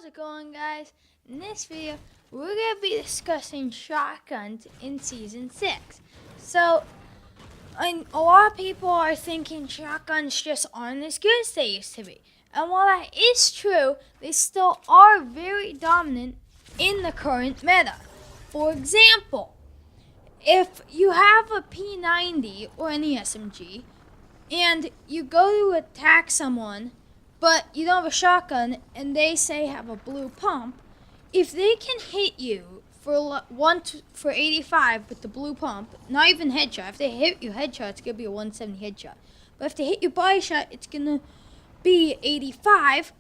it going, guys? In this video, we're going to be discussing shotguns in Season 6. So, a lot of people are thinking shotguns just aren't as good as they used to be. And while that is true, they still are very dominant in the current meta. For example, if you have a P90 or any SMG, and you go to attack someone, but you don't have a shotgun, and they say have a blue pump, if they can hit you for 85 with the blue pump, not even headshot. If they hit you headshot, it's gonna be a 170 headshot. But if they hit you body shot, it's gonna be 85,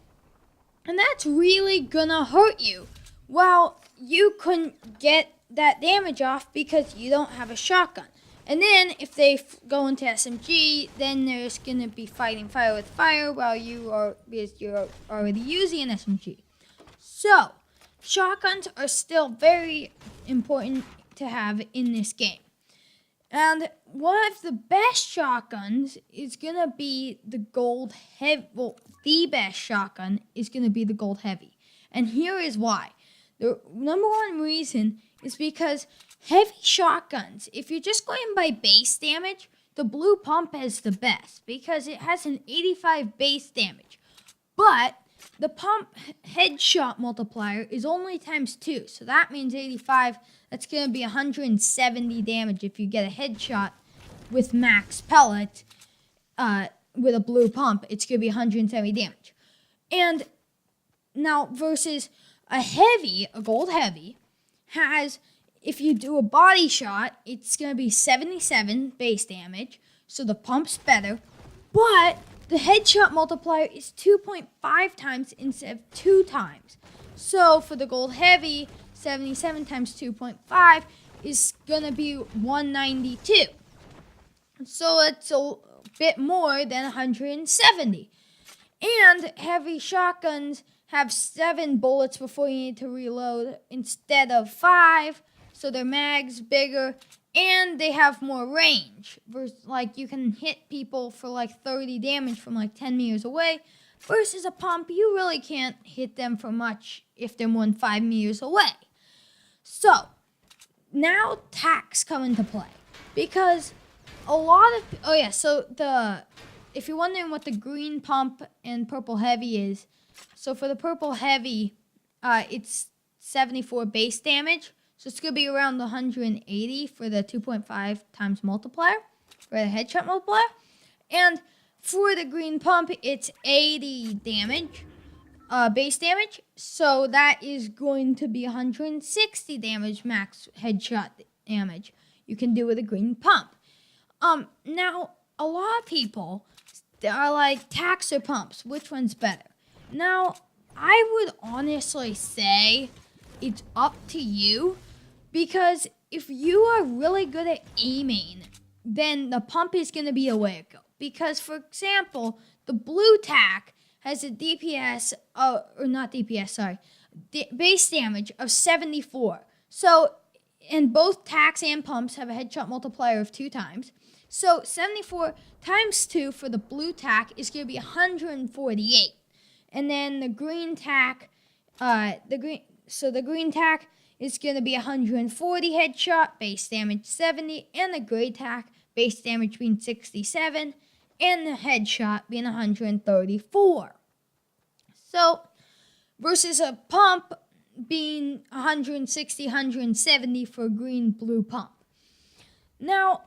and that's really gonna hurt you. Well, you couldn't get that damage off because you don't have a shotgun. And then if they go into SMG, then there's going to be fighting fire with fire because you're already using an SMG. So, shotguns are still very important to have in this game. And one of the best shotguns is going to be the gold heavy. Well, the best shotgun is going to be the gold heavy. And here is why. The number one reason is because heavy shotguns, if you're just going by base damage, the blue pump is the best because it has an 85 base damage. But the pump headshot multiplier is only ×2. So that means 85, that's going to be 170 damage if you get a headshot with max pellet with a blue pump. It's going to be 170 damage. And now versus a gold heavy, has, if you do a body shot, it's going to be 77 base damage, so the pump's better, but the headshot multiplier is 2.5 times instead of 2 times. So for the gold heavy, 77 times 2.5 is going to be 192. So it's a bit more than 170. And heavy shotguns have 7 bullets before you need to reload instead of 5, so their mag's bigger, and they have more range. Like, you can hit people for like 30 damage from like 10 meters away, versus a pump, you really can't hit them for much if they're more than 5 meters away. So, now tacs come into play, because a lot of, if you're wondering what the green pump and purple heavy is, so for the purple heavy, it's 74 base damage. So it's going to be around 180 for the 2.5 times multiplier, for the headshot multiplier. And for the green pump, it's 80 damage, base damage. So that is going to be 160 damage max headshot damage you can do with a green pump. Now, a lot of people are like, tacs or pumps, which one's better? Now, I would honestly say it's up to you, because if you are really good at aiming, then the pump is going to be a way to go. Because, for example, the blue tac has a base damage of 74. So, and both tacs and pumps have a headshot multiplier of 2 times. So, 74 times 2 for the blue tac is going to be 148. And then the green tac, the green tac is going to be 140 headshot, base damage 70, and the gray tac, base damage being 67, and the headshot being 134. So, versus a pump being 160, 170 for green-blue pump. Now,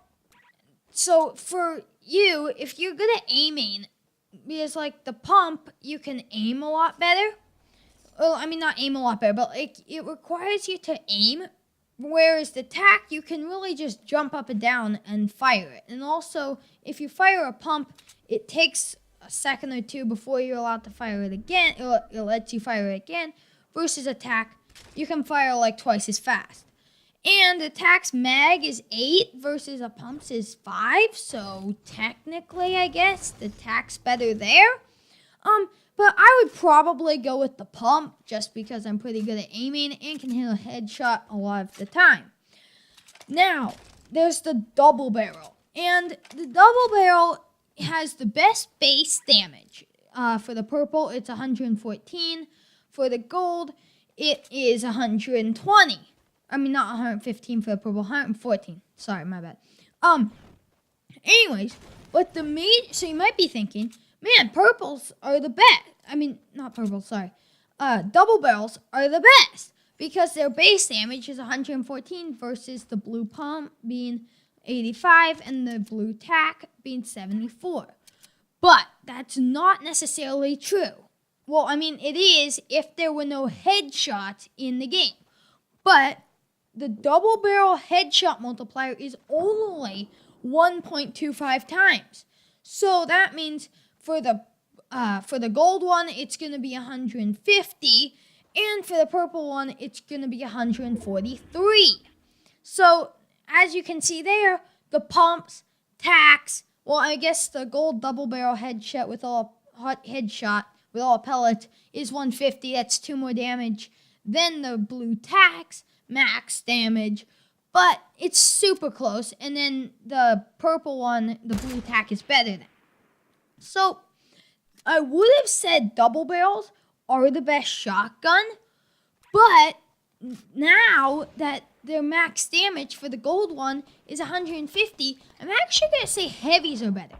so for you, if you're good at aiming, because, like, the pump, you can aim a lot better. Well, I mean, not aim a lot better, but, like, it requires you to aim. Whereas the tac, you can really just jump up and down and fire it. And also, if you fire a pump, it takes a second or 2 before you're allowed to fire it again. It lets you fire it again. Versus a tac, you can fire, like, twice as fast. And the tac's mag is 8 versus a pump's is 5. So technically, I guess, the tac's better there. But I would probably go with the pump just because I'm pretty good at aiming and can hit a headshot a lot of the time. Now, there's the double barrel. And the double barrel has the best base damage. For the purple, it's 114. For the gold, it is 120. I mean, not 115 for the purple, 114. Sorry, my bad. Anyways, but so you might be thinking, man, purples are the best. I mean, not purples, sorry. Double barrels are the best because their base damage is 114 versus the blue pump being 85 and the blue tack being 74. But that's not necessarily true. Well, I mean, it is if there were no headshots in the game. But the double barrel headshot multiplier is only 1.25 times. So that means for the gold one, it's going to be 150. And for the purple one, it's going to be 143. So as you can see there, the pumps, tacks, well, I guess the gold double barrel headshot with all pellets is 150. That's 2 more damage than the blue tacks, max damage. But it's super close. And then the purple one, the blue tack, is better than. So I would have said double barrels are the best shotgun. But now that their max damage for the gold one is 150, I'm actually going to say heavies are better.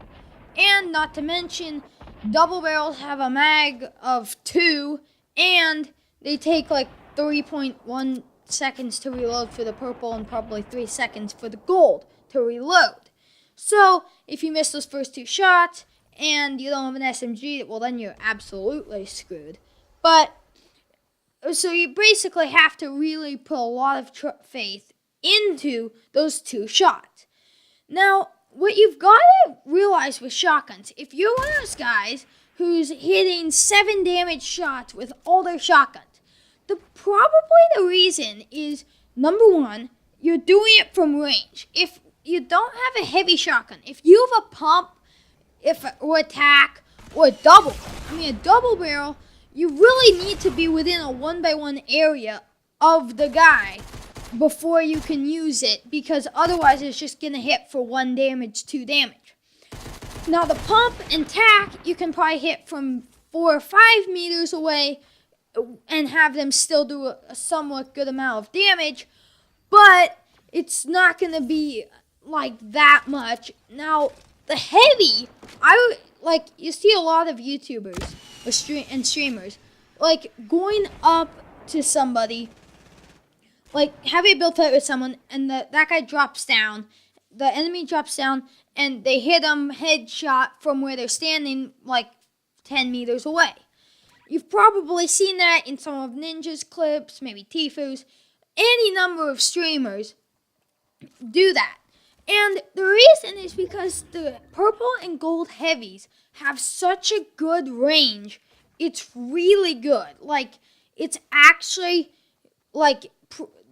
And not to mention, double barrels have a mag of 2, and they take like 3.1 seconds to reload for the purple and probably 3 seconds for the gold to reload. So if you miss those first 2 shots and you don't have an SMG, well, then you're absolutely screwed. But so you basically have to really put a lot of faith into those 2 shots. Now, what you've got to realize with shotguns, if you're one of those guys who's hitting 7 damage shots with all their shotguns, probably the reason is, number one, you're doing it from range. If you don't have a heavy shotgun, if you have a pump, or attack, or a double barrel, you really need to be within a 1x1 area of the guy before you can use it, because otherwise it's just going to hit for 1 damage, 2 damage. Now the pump and tack, you can probably hit from 4 or 5 meters away and have them still do a somewhat good amount of damage, but it's not going to be like that much. Now, the heavy, you see a lot of YouTubers and streamers, like, going up to somebody, like, having a build fight with someone, and that guy drops down, the enemy drops down, and they hit them headshot from where they're standing, like, 10 meters away. You've probably seen that in some of Ninja's clips, maybe Tifu's. Any number of streamers do that. And the reason is because the purple and gold heavies have such a good range. It's really good. Like, it's actually, like,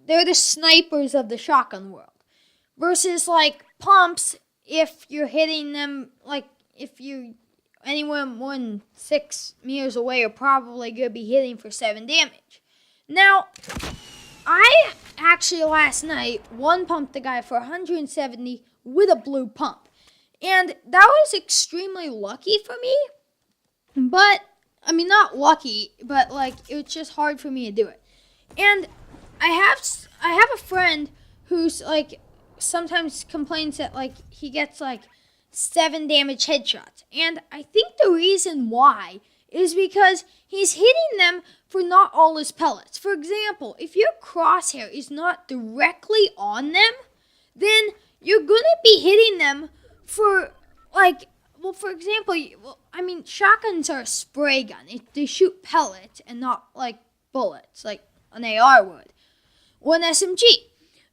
they're the snipers of the shotgun world. Versus, like, pumps, if you're hitting them, like, if you anywhere more than 6 meters away, you're probably going to be hitting for 7 damage. Now, I actually last night one-pumped the guy for 170 with a blue pump. And that was extremely lucky for me. But, I mean, not lucky, but, like, it was just hard for me to do it. And I have a friend who's, like, sometimes complains that, like, he gets, like, 7 damage headshots. And I think the reason why is because he's hitting them for not all his pellets. For example, if your crosshair is not directly on them, then you're going to be hitting them for, like, well, for example, shotguns are a spray gun. They shoot pellets and not, like, bullets, like an AR would, or an SMG.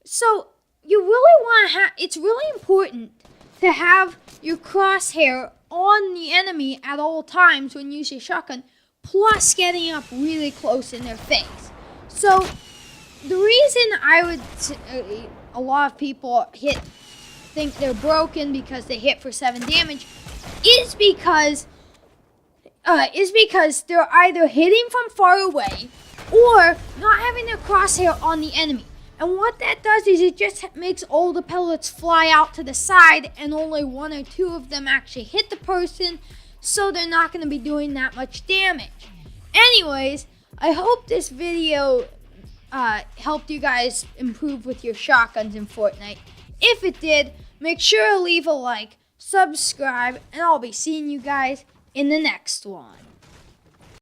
So you really want to it's really important to have your crosshair on the enemy at all times when you use your shotgun, plus getting up really close in their face. So the reason I would a lot of people think they're broken because they hit for 7 damage is because they're either hitting from far away or not having their crosshair on the enemy. And what that does is it just makes all the pellets fly out to the side and only 1 or 2 of them actually hit the person, so they're not going to be doing that much damage. Anyways, I hope this video helped you guys improve with your shotguns in Fortnite. If it did, make sure to leave a like, subscribe, and I'll be seeing you guys in the next one.